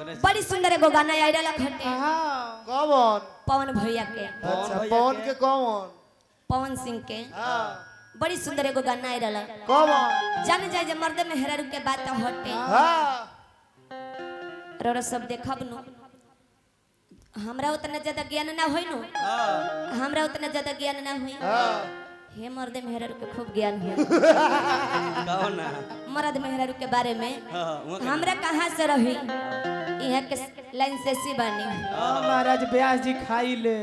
बड़ी सुंदर एगो गाना आई रहल घटे। कौन? पवन भैया के। अच्छा पवन के कौन? पवन सिंह के। बड़ी सुंदर एगो गाना आई रहल। कौन? जान जाए जे मर्द में हेरारू के बात हटे। रोरा सब देखब नु हमरा उतना ज्यादा ज्ञान ना होई नु। हमरा उतना ज्यादा ज्ञान ना होई। हे मर्द मेहरारू के खूब ज्ञान हो। कौन ना मर्द मेहरारू के बारे में हमरा कहां से रही यहाँ के लाइन से सी बानी। महाराज व्यास जी खाई ले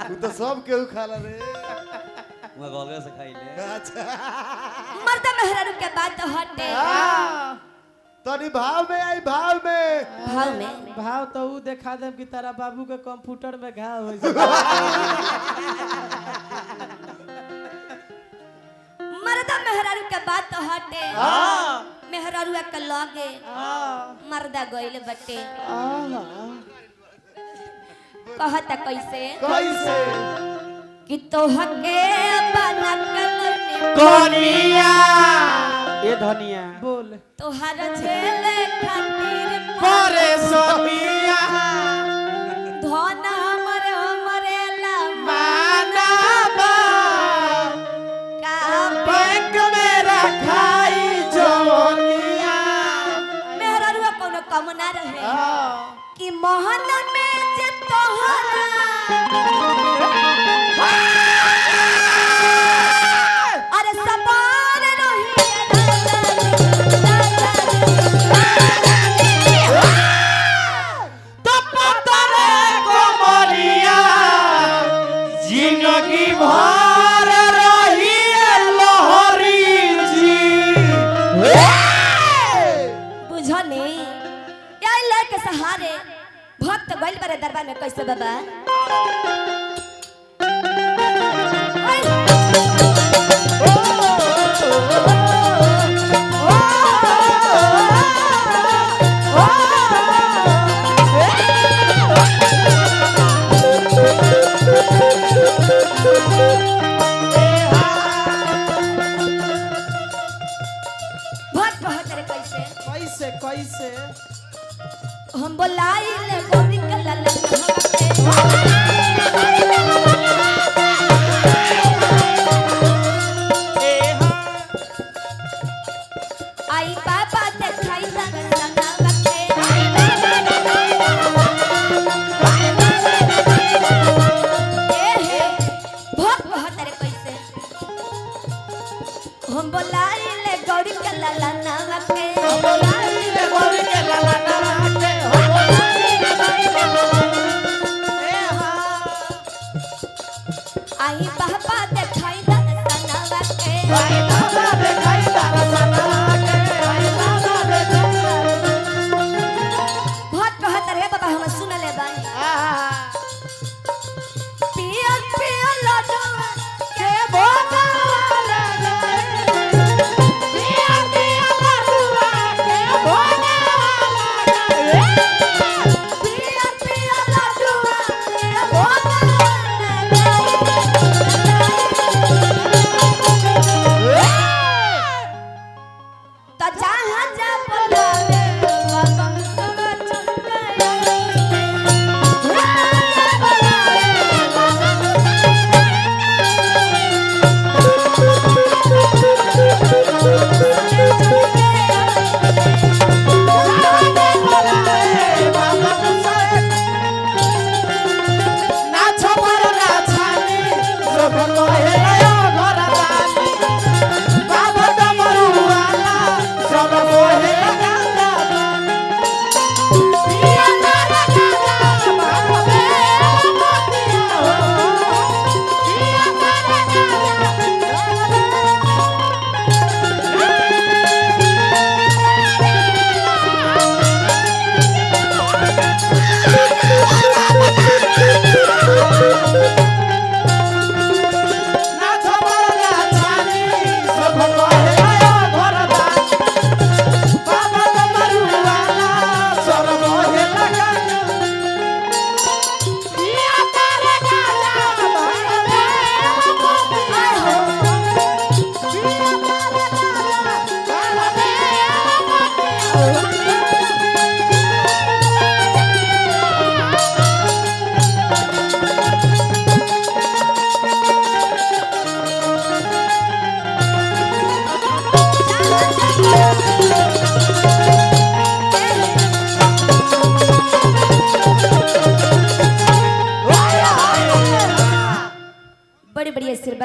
तू तो सब केहू खाला रे। मैं गोलगप्पे से खाई ले। अच्छा मर्द मेहरारू के बात हटे। तनी भाव में आई भाव में। भाव तो ऊ देखा देब कि तारा बाबू के कंप्यूटर में घाव हो मर्द मेहरारू के बात हटे। मेहरारू के लगे मर्दा गइल बटे। कहता कैसे कैसे कि तोहके बनकल कोनिया ये धनिया बोल तोहर झेले खातिर करे सोनिया धन हमरे ला मानबा का बैंक में रखाई जवनिया। मेहरारू कोनो कम ना रहे कि मोहन में जे तोहरा अरे सपार रही तो पतरे कोमलिया जिंदगी भर रही लहरी जी। बुझनी यही लेके सहारे भक्त गइल बारे दरबार में कैसे बाबा भक्त कहत रे कैसे कैसे कैसे हम बोलाइल गोरी के ललन आई बाबा देखाई लगन लगावते ए हे भक्त कहत रे कैसे हम बोलाइल गोरी के ललन लगावते आई बाबा देखाई दर्शनवा के आई बाबा देखाई दर्शनवा के आई बाबा देखाई बहुत कहत रे बाबा हम सुन ले बाई पियर पियर लड्डू के बोला वाला पियर पियर लड्डू के बोला वाला पियर पियर लड्डू के बोला वाला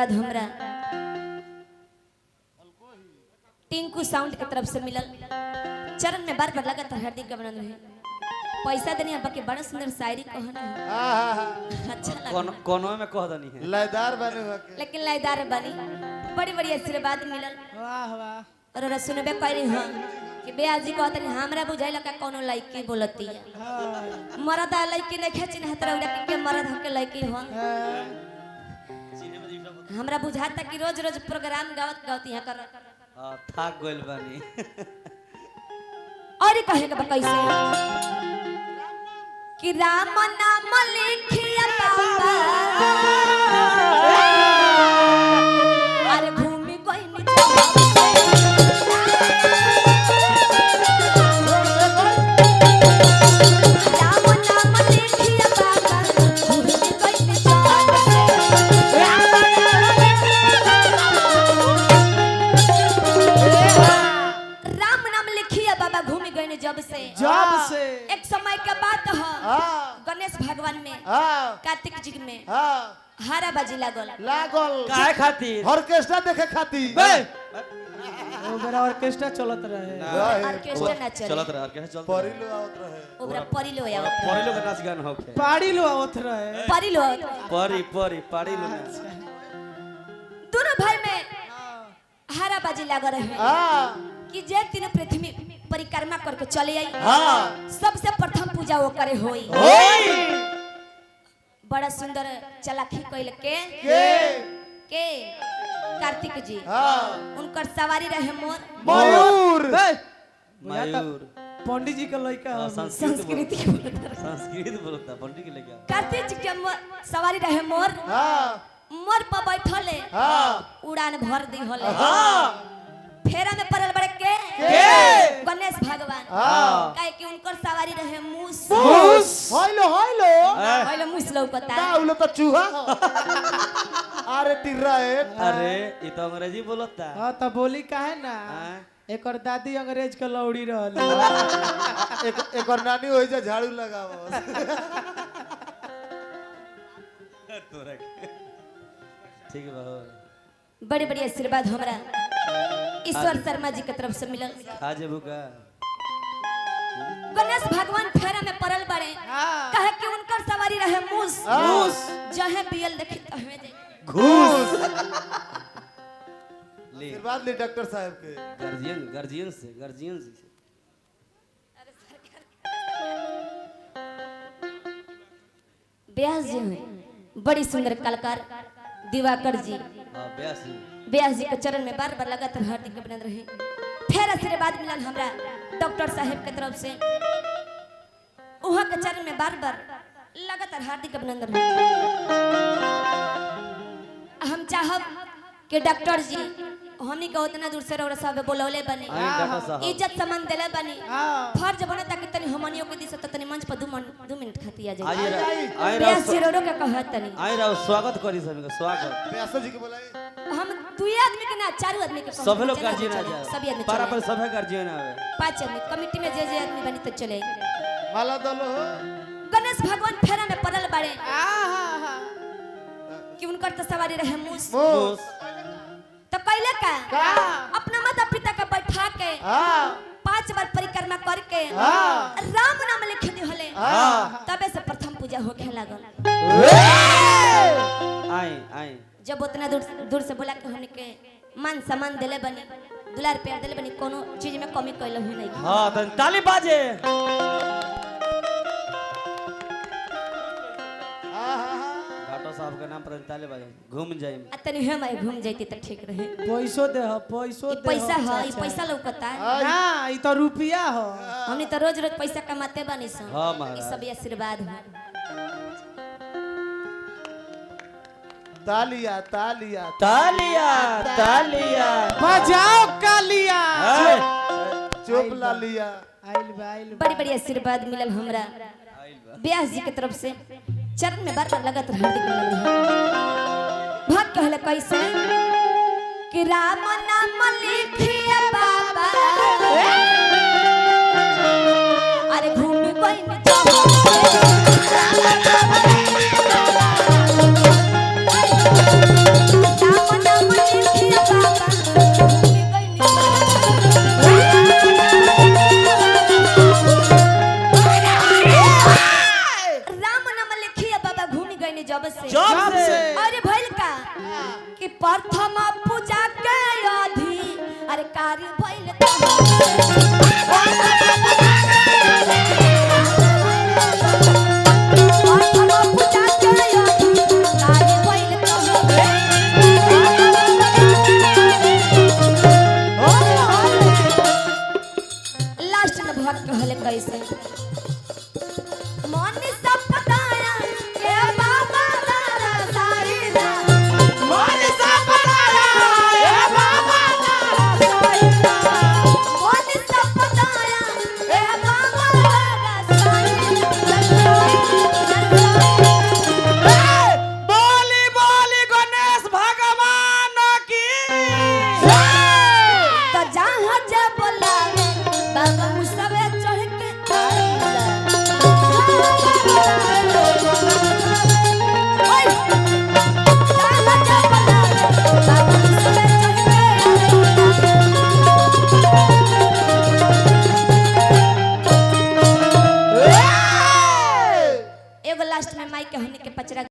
आशीर्वाद हमरा टिंकू साउंड के तरफ से मिलल। चरण में बार बार लगातार हार्दिक अभिनंदन है। पैसा देनी बाकी बड़ा सुंदर शायरी कहना है। अच्छा लगा कोनो में कह दनी है लयदार बने होके लेकिन लयदार बनी बड़ी बड़ी आशीर्वाद मिलल। वाह वाह। और ओरा सुनबे करी हां कि बेआजी कहत नहीं हमरा बुझाइला का कोनो लड़की बोलती है। मर्द लड़की नहीं खेचिन हतरा उड़ा के मर्द हके लड़की हो। हमरा बुझाता कि रोज रोज प्रोग्राम गावत गावत यहां कर थाक गइल बानी। और कहे के कैसे कि राम नाम लिखिया बाबा अरे भूमि कोई राम नाम लिखिया बाबा भूमि कोई राम नाम लिखिया बाबा भूमि गई जब से एक समय के बात है गणेश भगवान में कार्तिक जी में हारा बाजी लागल काहे खातिर ऑर्केस्ट्रा देखे खातिर वो मेरा ऑर्केस्ट्रा चलत रहे। ऑर्केस्ट्रा ना चले चलत रहा के चल परिलो आवत रहे ओकरा परिलो या परी लोग नाच गान होखे पाड़ी लो आवत रहे। परिलो परी पाड़ी लोग दोनों भाई में हारा बाजी लागल रहे कि जे तीनों पृथ्वी परिक्रमा करके चले आई सबसे प्रथम पूजा वो करे होई। बड़ा सुंदर चलाखी कइल के कार्तिक जी उनकर सवारी रहे मोर मयूर मयूर पंडित जी का लड़का हो। संस्कृति संस्कृत बोलता पंडित के लेके कार्तिक जी के सवारी रहे मोर मोर पर बैठले उड़ान भर दी होले फेरा में पड़ल बड़े के गणेश भगवान काहे कि उनकर सवारी रहे मूस होइलो मूस लौकता उलो तो चूहा अरे टिर्रा है अरे ये तो अंग्रेजी बोलता हां तो बोली काहे ना एकर दादी अंग्रेज के लौड़ी रहल। एक और नानी होई जा झाड़ू लगावो तोरा ठीक है बाबू बड़ी बड़ी आशीर्वाद हमरा ईश्वर शर्मा जी के तरफ से मिलल। आज बुका गणेश भगवान फेरा में पड़ल बड़े कहे कि उनकर सवारी रहे मूस जहे बियल देखी तहवे दे घूस ले आशीर्वाद ले डॉक्टर साहब के गार्जियन से ब्यास जी हैं बड़ी सुंदर कलाकार दिवाकर जी हां ब्यास जी के चरण में बार बार लगातार हार्दिक अभिनंदन रहे। फिर आशीर्वाद मिलल हमरा डॉक्टर साहब के तरफ से उहाँ के चरण में बार बार लगातार हार्दिक अभिनंदन रहे। हम चाहब कि डॉक्टर जी हमनी के उतना दूर से रौरा साहब बोलौले बने इज्जत सम्मान देले बने फर्ज बनता कि तनी हमनियो के दिस तनी मंच पर 2 मिनट खाती आ जाए ब्यास जी रौरो के कहत तनी आई रहो स्वागत करी सभी का स्वागत व्यास जी के बोलाई हम 2 आदमी के ना 4 आदमी के सब लोग गार्जियन आ जाए सभी आदमी पारा पर चले सब गार्जियन आवे 5 आदमी कमेटी में जे आदमी बनी तो चले माला दलो गणेश भगवान फेरा में पड़ल बाड़े कि उनकर तो सवारी रहे मूस तो कैले का अपना माता पिता का बैठा के 5 बार परिक्रमा करके राम नाम लिख दी होले तबे से प्रथम पूजा होखे लागल। आई जब उतना दूर से बोला कि हमने के मान सम्मान देले बनी दुलार प्यार देले बनी कोनो चीज में कमी कैले हुई नहीं। हां त ताली बाजे घाटो साहब के नाम पर ताली बाजे घूम जाई तनी हम घूम जाती तो ठीक रहे। पैसो दे पैसा है ई पैसा लौकता ना ई तो रुपया हो। हमनी तो रोज रोज पैसा कमाते बानी सन हां ई महाराज सब आशीर्वाद है। तालिया बजाओ कालिया चुप ला लिया आइल बा बड़ी बड़ी आशीर्वाद मिलल हमरा ब्यास जी के तरफ से चरण में बार बार लगातार हार्दिक अभिनंदन भक्त कहले कैसे कि राम नाम लिखिए बाबा अरे भूमि कोई न चाहो राम मन